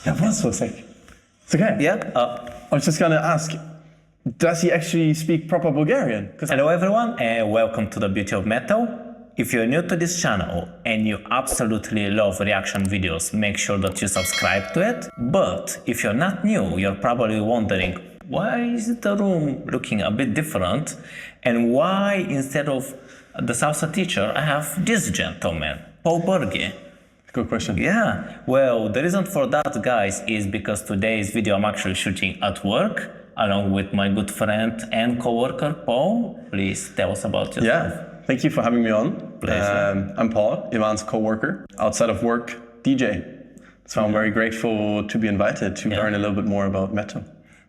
That was so sick. It's okay. Yeah. I was just gonna ask, does he actually speak proper Bulgarian? Hello everyone and welcome to the Beauty of Metal. If you're new to this channel and you absolutely love reaction videos, make sure that you subscribe to it. But if you're not new, you're probably wondering, why is the room looking a bit different? And why instead of the salsa teacher, I have this gentleman, български? Good question. Yeah, well, the reason for that, guys, is because today's video I'm actually shooting at work along with my good friend and co-worker, Paul. Please tell us about yourself. Yeah, thank you for having me on. Pleasure. I'm Paul, Ivan's co-worker. Outside of work, DJ. So I'm very grateful to be invited to learn a little bit more about metal.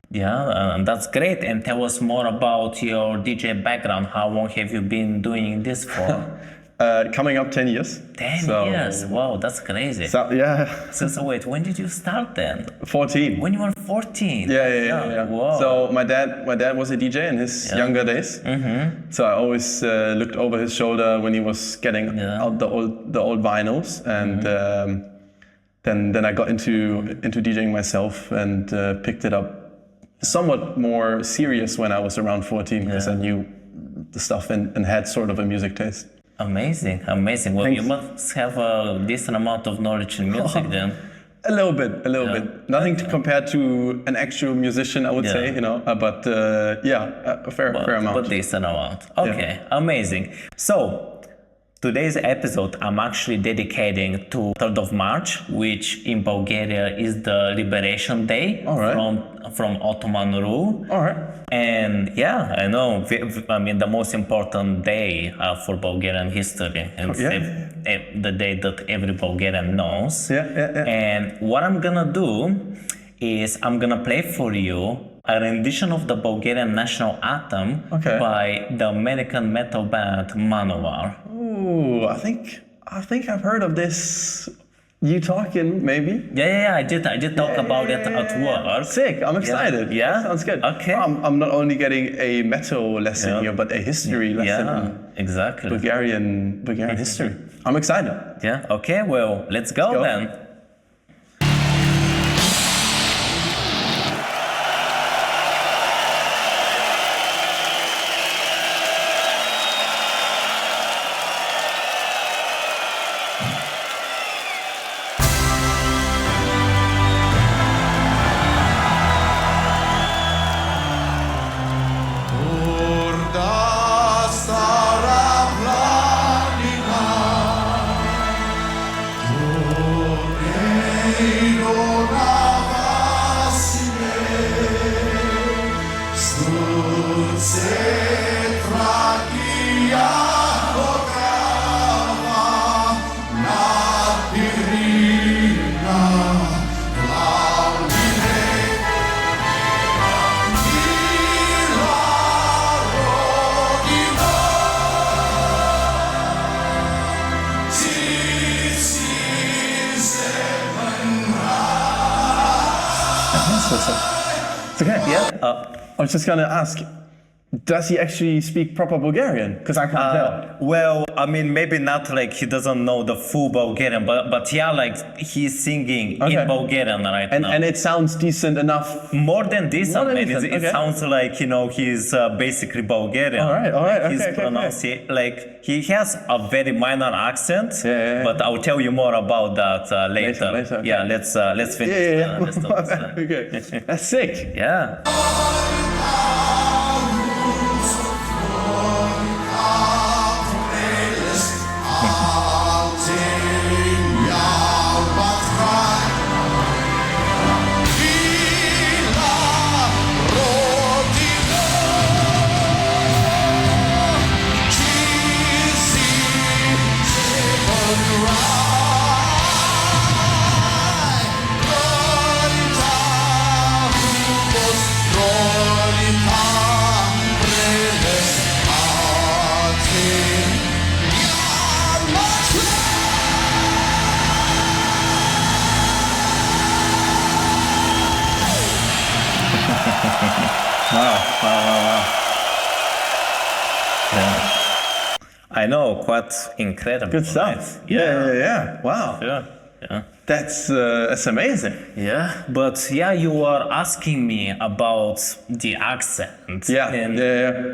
Yeah, and that's great. And tell us more about your DJ background. How long have you been doing this for? Coming up 10 years. 10 years, wow, that's crazy. So, yeah. So wait, when did you start then? 14. When you were 14? Yeah. Wow. So my dad was a DJ in his younger days. Mm-hmm. So I always looked over his shoulder when he was getting out the old vinyls, and then I got into DJing myself and picked it up somewhat more serious when I was around 14 because I knew the stuff and had sort of a music taste. Amazing. Well, Thanks. you must have a decent amount of knowledge in music then. A little bit. Nothing to compare to an actual musician, I would say, but a fair amount. But decent amount. Okay, amazing. So, today's episode I'm actually dedicating to 3rd of March, which in Bulgaria is the Liberation Day from Ottoman rule. All right. And yeah, I know, I mean, the most important day for Bulgarian history, and the day that every Bulgarian knows. And what I'm gonna do is I'm gonna play for you a rendition of the Bulgarian national anthem by the American metal band Manowar. Ooh, I think I've heard of this. You talking, maybe? Yeah, I did talk about it at work. Sick, I'm excited. Yeah? That sounds good. Okay. I'm not only getting a metal lesson here, but a history lesson. Yeah, exactly. Bulgarian history. I'm excited. Yeah, okay, well, let's go then. It's okay. Yeah. I was just gonna ask, does he actually speak proper Bulgarian? Because I can't tell. Well, I mean, maybe not like he doesn't know the full Bulgarian, but yeah, like he's singing in Bulgarian now. And it sounds decent enough. More than decent, man. decent. It sounds like, he's basically Bulgarian. All right. He's pronouncing, like, he has a very minor accent, but I'll tell you more about that later. Later. Yeah, let's finish. Okay. That's sick. Yeah. Wow. Yeah. I know, quite incredible. Good stuff. Right? Yeah. Wow. Yeah. That's amazing. Yeah, but yeah, you were asking me about the accent. Yeah, And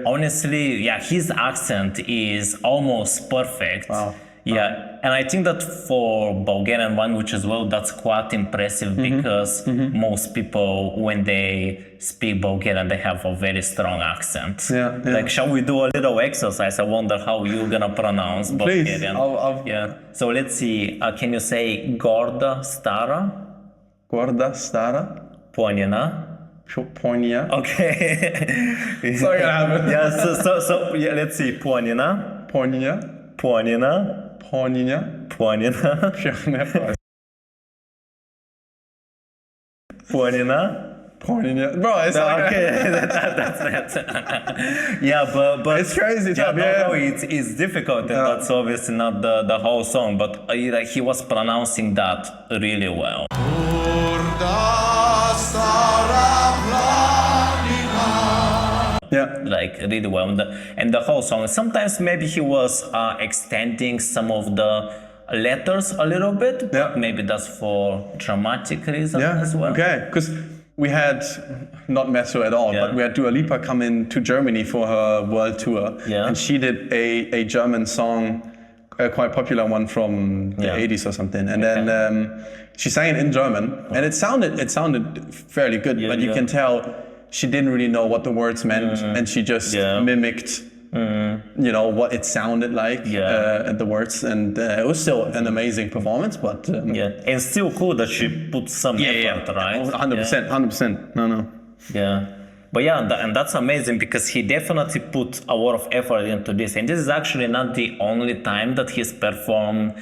honestly, yeah, his accent is almost perfect. Wow. Yeah, and I think that for Bulgarian language as well, that's quite impressive because most people, when they speak Bulgarian, they have a very strong accent. Yeah. Like, shall we do a little exercise? I wonder how you're gonna pronounce Bulgarian. Please. Yeah. So let's see. Can you say Gorda Stara? Gorda Stara. Ponina. Ponia. Okay. It's not gonna happen. Yeah. So yeah, let's see. Ponina. Ponia. Ponina. Ponia. Ponina. Ponina. Ponia. Bro, it's like Okay, that's it. Yeah, but it's crazy. Yeah, Yeah, no, it's difficult, and that's obviously not the whole song. But he was pronouncing that really well. Yeah. Like really well, and the whole song. Sometimes maybe he was extending some of the letters a little bit. Yeah. But maybe that's for dramatic reasons as well. Okay, because we had not Meso at all, but we had Dua Lipa come in to Germany for her world tour, and she did a German song, a quite popular one from the 80s or something, and then she sang it in German, and it sounded fairly good, but you can tell she didn't really know what the words meant, and she just mimicked you know, what it sounded like, the words, and it was still an amazing performance, but and still cool that she put some effort, right? 100%. No. Yeah. But yeah, and that's amazing because he definitely put a lot of effort into this, and this is actually not the only time that he's performed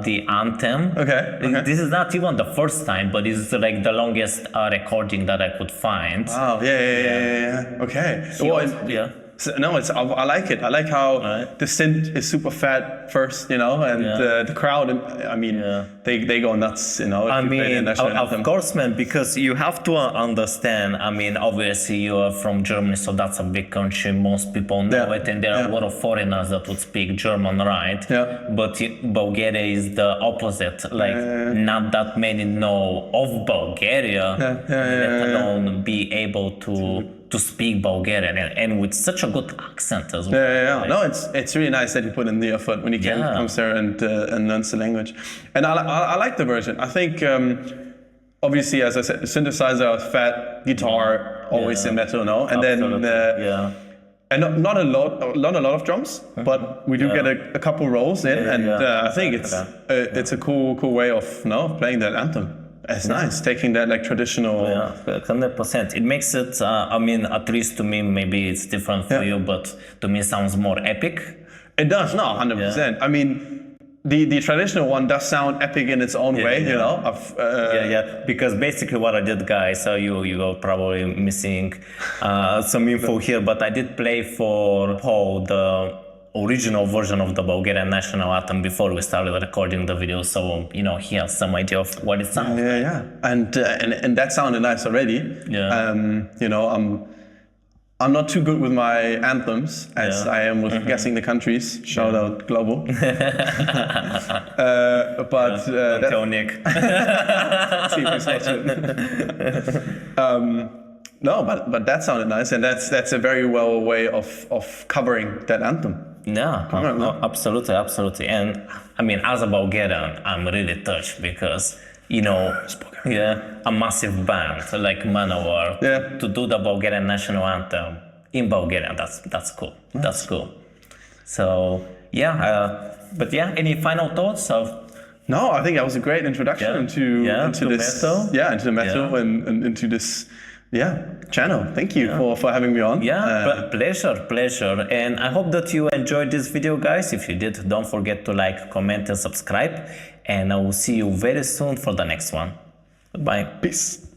the Anthem. Okay. This is not even the first time, but it's like the longest recording that I could find. Wow. Yeah. Okay. So, no, I like it. I like how the synth is super fat first, you know, and the crowd. I mean, they go nuts, you know. I mean, of course, man, because you have to understand. I mean, obviously you are from Germany, so that's a big country. Most people know it, and there are a lot of foreigners that would speak German, right? Yeah. But Bulgaria is the opposite. Like, not that many know of Bulgaria, let alone be able to speak Bulgarian and with such a good accent as well. Yeah. No, it's really nice that you put in the effort when he comes there and learns the language. And I like the version. I think obviously, as I said, the synthesizer, fat guitar, always in metal, no? And then and not a lot of drums, but we do get a couple rolls in, and I think it's a cool way of playing that anthem. It's nice taking that like traditional. 100%. It makes it. I mean, at least to me, maybe it's different for you, but to me, it sounds more epic. It does, no, 100%. I mean, the traditional one does sound epic in its own way, you know. Because basically, what I did, guys, so you are probably missing some info here, but I did play for Paul the original version of the Bulgarian national anthem before we started recording the video, so you know he has some idea of what it sounds like. And that sounded nice already. You know, I'm not too good with my anthems as I am with guessing the countries. Shout out Global. But tell Nick. See if he's watching. No, but that sounded nice, and that's a very well way of covering that anthem. Yeah, absolutely. And I mean, as a Bulgarian, I'm really touched because, you know, a massive band like Manowar to do the Bulgarian national anthem in Bulgaria, that's cool. Nice. That's cool. So but any final thoughts of? No, I think that was a great introduction into this metal. Into the metal and into this channel. Thank you for having me on. Pleasure. And I hope that you enjoyed this video, guys. If you did, don't forget to like, comment, and subscribe. And I will see you very soon for the next one. Goodbye. Peace.